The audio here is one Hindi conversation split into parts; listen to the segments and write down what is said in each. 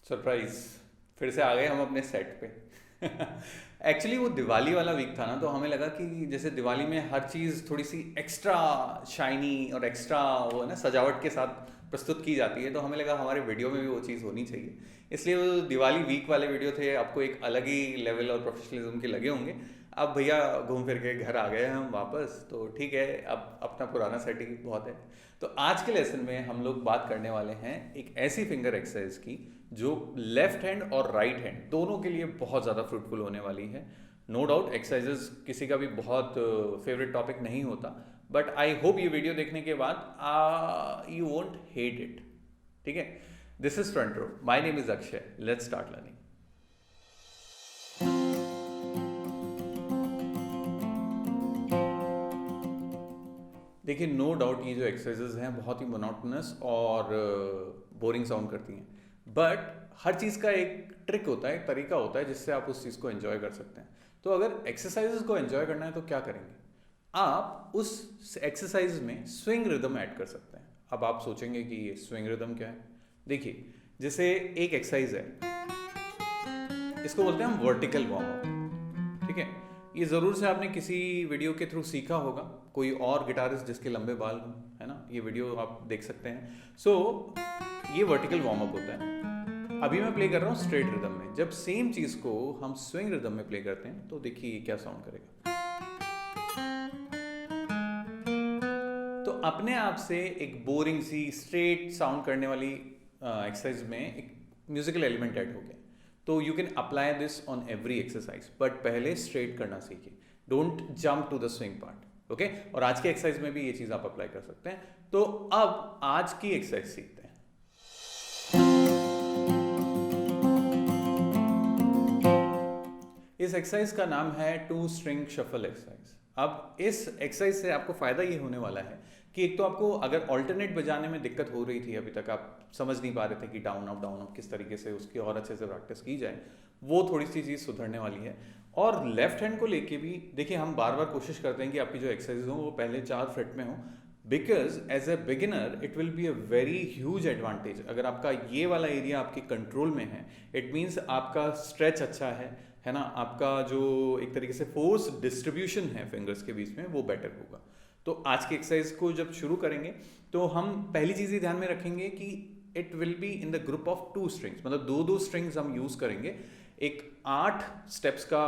सरप्राइज, फिर से आ गए हम अपने सेट पे। एक्चुअली वो दिवाली वाला वीक था ना, तो हमें लगा कि जैसे दिवाली में हर चीज़ थोड़ी सी एक्स्ट्रा शाइनी और एक्स्ट्रा वो है ना सजावट के साथ प्रस्तुत की जाती है, तो हमें लगा हमारे वीडियो में भी वो चीज़ होनी चाहिए। इसलिए वो दिवाली वीक वाले वीडियो थे, आपको एक अलग ही लेवल और प्रोफेशनलिज्म के लगे होंगे। अब भैया घूम फिर के घर आ गए हैं हम वापस, तो ठीक है, अब अपना पुराना सेट ही बहुत है। तो आज के लेसन में हम लोग बात करने वाले हैं एक ऐसी फिंगर एक्सरसाइज की जो लेफ्ट हैंड और राइट हैंड दोनों के लिए बहुत ज़्यादा फ्रूटफुल होने वाली है। नो डाउट एक्सरसाइजेस किसी का भी बहुत फेवरेट टॉपिक नहीं होता, बट आई होप ये वीडियो देखने के बाद यू वोंट हेट इट। ठीक है, this is front row, my name is Akshay, let's start learning. देखिए, नो डाउट ये जो एक्सरसाइजेज हैं बहुत ही मोनोटोनस और बोरिंग साउंड करती हैं, बट हर चीज़ का एक ट्रिक होता है, एक तरीका होता है जिससे आप उस चीज़ को एंजॉय कर सकते हैं। तो अगर एक्सरसाइजेज को एंजॉय करना है तो क्या करेंगे, आप उस एक्सरसाइज में स्विंग रिदम ऐड कर सकते हैं। अब आप सोचेंगे कि ये स्विंग रिदम क्या है। देखिए, जैसे एक एक्सरसाइज है, इसको बोलते हैं हम वर्टिकल वार्म अप। ठीक है, ये ज़रूर से आपने किसी वीडियो के थ्रू सीखा होगा, कोई और गिटारिस्ट जिसके लंबे बाल हों, है ना, ये वीडियो आप देख सकते हैं। सो ये वर्टिकल वार्म अप होता है। अभी मैं प्ले कर रहा हूँ स्ट्रेट रिदम में, जब सेम चीज़ को हम स्विंग रिदम में प्ले करते हैं तो देखिए ये क्या साउंड करेगा। तो अपने आप से एक बोरिंग सी स्ट्रेट साउंड करने वाली एक्सरसाइज में एक म्यूजिकल एलिमेंट ऐड हो गया। तो you can apply this on every exercise, but पहले स्ट्रेट करना सीखिए, don't jump to the swing part. Okay, और आज के एक्सरसाइज में भी ये चीज़ आप अप्लाई कर सकते हैं। तो अब आज की एक्सरसाइज सीखते हैं। इस एक्सरसाइज का नाम है टू स्ट्रिंग शफल एक्सरसाइज। अब इस एक्सरसाइज से आपको फायदा ये होने वाला है कि एक तो आपको अगर ऑल्टरनेट बजाने में दिक्कत हो रही थी, अभी तक आप समझ नहीं पा रहे थे कि डाउन अप किस तरीके से उसकी और अच्छे से प्रैक्टिस की जाए, वो थोड़ी सी चीज़ सुधरने वाली है। और लेफ्ट हैंड को लेके भी देखिए, हम बार बार कोशिश करते हैं कि आपकी जो एक्सरसाइज हो वो पहले 4 फ्रेट में हो, because as a beginner it will be a very huge advantage अगर आपका ये वाला एरिया आपके कंट्रोल में है। इट मीन्स आपका स्ट्रेच अच्छा है ना, आपका जो एक तरीके से फोर्स डिस्ट्रीब्यूशन है फिंगर्स के बीच में वो बेटर होगा। तो आज की एक्सरसाइज को जब शुरू करेंगे तो हम पहली चीज़ ही ध्यान में रखेंगे कि it will be in the group of 2 strings, मतलब दो दो स्ट्रिंग्स हम यूज़ करेंगे। एक 8 स्टेप्स का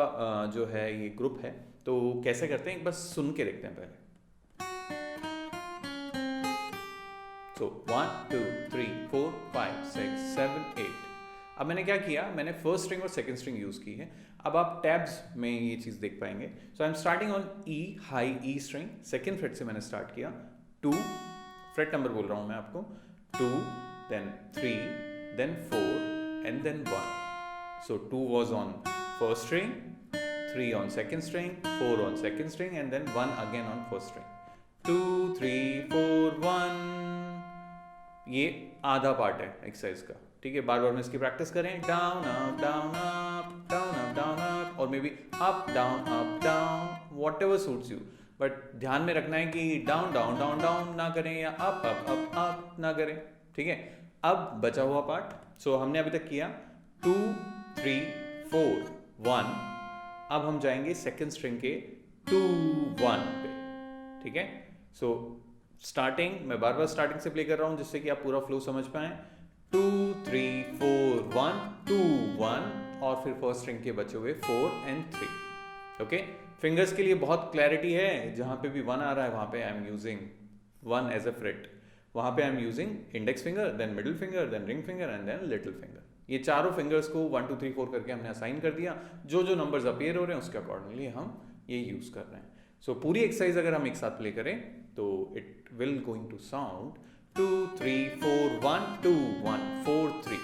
जो है ये ग्रुप है। तो कैसे करते हैं एक बस सुन के देखते हैं पहले। सो 1 2 3 4 5 6 7 8। अब मैंने क्या किया, मैंने फर्स्ट स्ट्रिंग और सेकंड स्ट्रिंग यूज़ की है। अब आप टैब्स में ये चीज़ देख पाएंगे। So I am starting on E, high E string, second fret से मैंने स्टार्ट किया। 2 फ्रेट नंबर बोल रहा हूँ मैं आपको, 2 then 3 then 4 and then 1। So 2 was on first string, 3 on second string, 4 on second string, and then 1 again on first string. 2 3 4 1। ये आधा पार्ट है एक्सरसाइज का। ठीक है, बार बार में इसकी प्रैक्टिस करें। Down up down up down up down up, और maybe up down whatever suits you, but ध्यान में रखना है कि डाउन डाउन डाउन डाउन ना करें या अप अप अप अप ना करें। ठीक है, अब बचा हुआ पार्ट, सो हमने अभी तक किया 2 3 4 1। अब हम जाएंगे सेकेंड स्ट्रिंग के 2 1 पे। ठीक है, सो स्टार्टिंग मैं बार बार स्टार्टिंग से प्ले कर रहा हूं जिससे कि आप पूरा फ्लो समझ पाए। 2 3 4 1 2 1, और फिर फर्स्ट स्ट्रिंग के बचे हुए 4 and 3। ओके, फिंगर्स के लिए बहुत क्लैरिटी है, जहां पे भी 1 आ रहा है वहां पे I am using 1 as a fret, वहां पे I am using index finger, then middle finger, then ring finger and then little finger. ये चारों फिंगर्स को 1 2 3 4 करके हमने असाइन कर दिया। जो जो नंबर्स अपीयर हो रहे हैं उसके अकॉर्डिंगली हम ये यूज कर रहे हैं। सो पूरी एक्सरसाइज अगर हम एक साथ प्ले करें तो it will going to sound 2 3 4 1 2 1 4 3।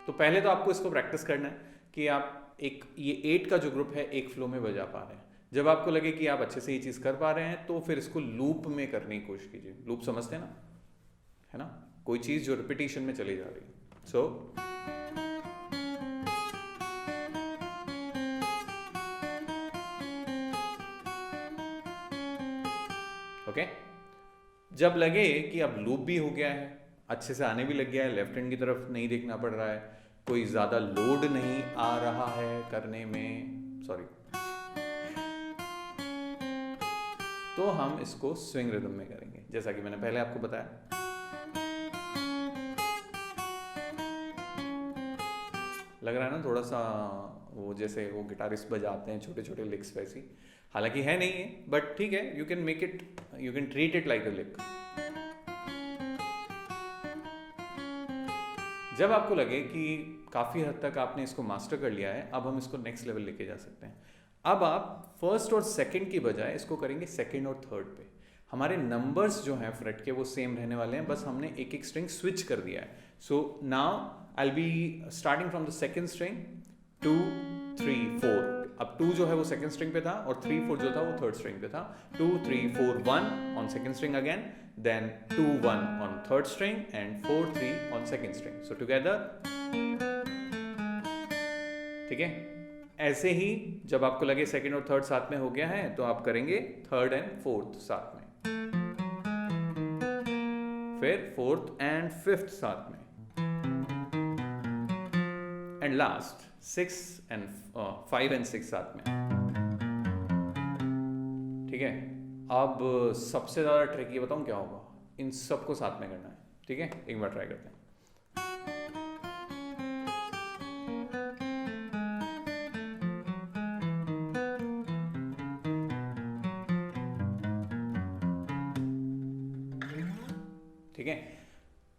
तो पहले तो आपको इसको प्रैक्टिस करना है कि आप एक ये 8 का जो ग्रुप है एक फ्लो में बजा पा रहे हैं। जब आपको लगे कि आप अच्छे से ये चीज़ कर पा रहे हैं तो फिर इसको लूप में करने की कोशिश कीजिए। लूप समझते हैं ना, है ना, कोई चीज़ जो रिपीटिशन में चली जा रही है। सो ओके, जब लगे कि अब लूप भी हो गया है, अच्छे से आने भी लग गया है, लेफ्ट हैंड की तरफ नहीं देखना पड़ रहा है, कोई ज़्यादा लोड नहीं आ रहा है करने में, सॉरी, तो हम इसको स्विंग रिदम में करेंगे, जैसा कि मैंने पहले आपको बताया। लग रहा है ना थोड़ा सा वो जैसे वो गिटारिस्ट बजाते हैं छोटे छोटे लिक्स वैसी, हालांकि है नहीं है, बट ठीक है, you can make it, you can treat it like a lick. जब आपको लगे कि काफ़ी हद तक आपने इसको मास्टर कर लिया है, अब हम इसको नेक्स्ट लेवल लेके जा सकते हैं। अब आप फर्स्ट और सेकंड की बजाय इसको करेंगे सेकंड और थर्ड पे। हमारे नंबर्स जो हैं फ्रेट के वो सेम रहने वाले हैं, बस हमने एक एक स्ट्रिंग स्विच कर दिया है। So now I will be starting from the second string 2 3 4। अब 2 जो है वो सेकंड स्ट्रिंग पे था और 3 4 जो था वो थर्ड स्ट्रिंग पे था। 2 3 4 1 on second string again, then 2 1 on third string and 4 3 on second string. So together, ठीक है। ऐसे ही जब आपको लगे सेकंड और थर्ड साथ में हो गया है तो आप करेंगे थर्ड एंड फोर्थ साथ में, फिर फोर्थ एंड फिफ्थ साथ में, एंड लास्ट 5 एंड 6 साथ में। ठीक है। अब सबसे ज़्यादा ट्रिक ये बताऊँ क्या होगा, इन सबको साथ में करना है। ठीक है, एक बार ट्राई करते हैं। ठीक है,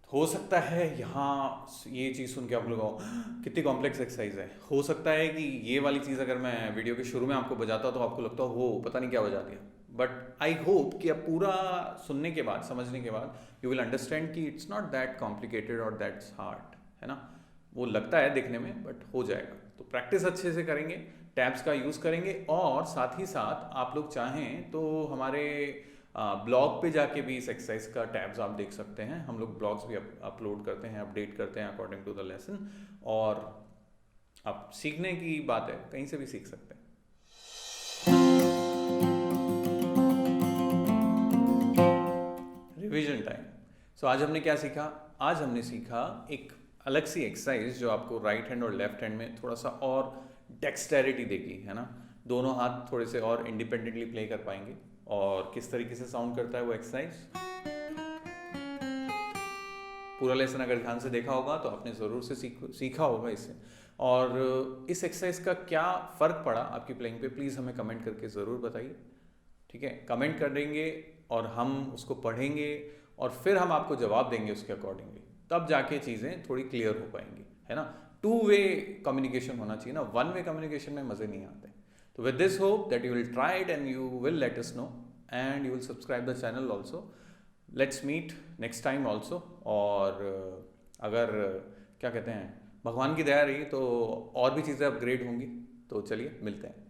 हो सकता है यहाँ ये चीज़ सुन के आप लोग कितनी कॉम्प्लेक्स एक्सरसाइज है। हो सकता है कि ये वाली चीज़ अगर मैं वीडियो के शुरू में आपको बजाता तो आपको लगता हो पता नहीं क्या बजा दिया, बट आई होप कि अब पूरा सुनने के बाद, समझने के बाद यू विल अंडरस्टैंड कि इट्स नॉट दैट कॉम्प्लिकेटेड और दैट्स हार्ड, है ना। वो लगता है देखने में, बट हो जाएगा। तो प्रैक्टिस अच्छे से करेंगे, टैब्स का यूज़ करेंगे, और साथ ही साथ आप लोग चाहें तो हमारे ब्लॉग पे जाके भी इस एक्सरसाइज का टैब्स आप देख सकते हैं। हम लोग ब्लॉग्स भी अपलोड करते हैं, अपडेट करते हैं अकॉर्डिंग टू द लेसन, और आप सीखने की बात है, कहीं से भी सीख सकते हैं। Revision time. सो आज हमने क्या सीखा? आज हमने सीखा एक अलग सी एक्सरसाइज जो आपको राइट हैंड और लेफ्ट हैंड में थोड़ा सा और डेक्सटेरिटी देगी, है ना। दोनों हाथ थोड़े से और इंडिपेंडेंटली प्ले कर पाएंगे। और किस तरीके से साउंड करता है वो एक्सरसाइज, पूरा लेसन अगर ध्यान से देखा होगा तो आपने ज़रूर से सीखा होगा इससे। और इस एक्सरसाइज का क्या फ़र्क पड़ा आपकी प्लेइंग पे, प्लीज़ हमें कमेंट करके ज़रूर बताइए। ठीक है, कमेंट कर देंगे और हम उसको पढ़ेंगे और फिर हम आपको जवाब देंगे उसके अकॉर्डिंगली, तब जाके चीज़ें थोड़ी क्लियर हो पाएंगी, है ना। 2 वे कम्युनिकेशन होना चाहिए ना, 1 वे कम्युनिकेशन में मज़े नहीं आते। So with this hope that you will try it and you will let us know and you will subscribe the channel also. Let's meet next time also. और अगर क्या कहते हैं, भगवान की दया रही तो और भी चीज़ें अपग्रेड होंगी, तो चलिए मिलते हैं।